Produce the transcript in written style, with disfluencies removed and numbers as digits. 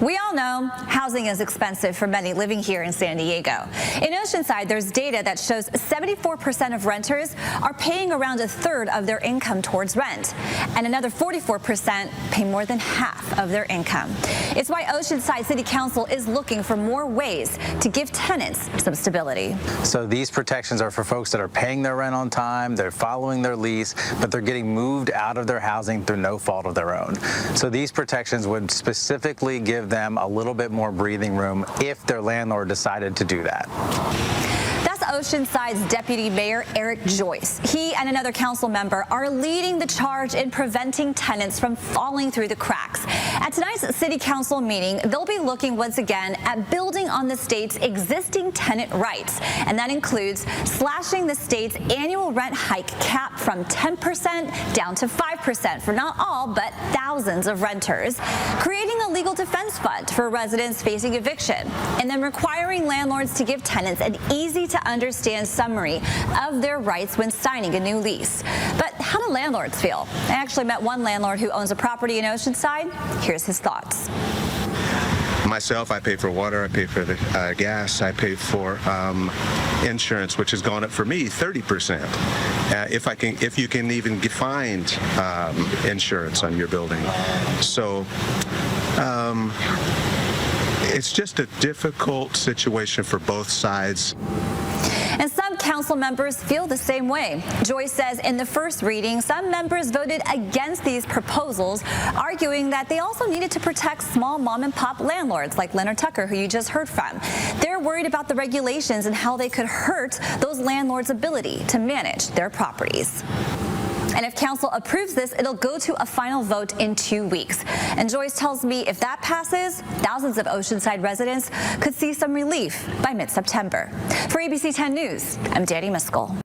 We all know housing is expensive for many living here in San Diego. In Oceanside, there's data that shows 74% of renters are paying around a third of their income towards rent, and another 44% pay more than half of their income. It's why Oceanside City Council is looking for more ways to give tenants some stability. So these protections are for folks that are paying their rent on time, they're following their lease, but they're getting moved out of their housing through no fault of their own. So these protections would specifically give them a little bit more breathing room if their landlord decided to do that. That's Oceanside's Deputy Mayor Eric Joyce. He and another council member are leading the charge in preventing tenants from falling through the cracks. At tonight's City Council meeting, they'll be looking once again at building on the state's existing tenant rights, and that includes slashing the state's annual rent hike cap from 10% down to 5% for not all but thousands of renters, creating a legal defense fund for residents facing eviction, and then requiring landlords to give tenants an easy-to-understand summary of their rights when signing a new lease. But how do landlords feel? I actually met one landlord who owns a property in Oceanside. Here's his thoughts. Myself, I pay for water, I pay for the gas, I pay for insurance, which has gone up for me 30%. If you can even find insurance on your building. So it's just a difficult situation for both sides. And some council members feel the same way. Joyce says in the first reading, some members voted against these proposals, arguing that they also needed to protect small mom-and-pop landlords like Leonard Tucker, who you just heard from. They're worried about the regulations and how they could hurt those landlords' ability to manage their properties. And if council approves this, it'll go to a final vote in 2 weeks. And Joyce tells me if that passes, thousands of Oceanside residents could see some relief by mid-September. For ABC 10 News, I'm Danny Miskell.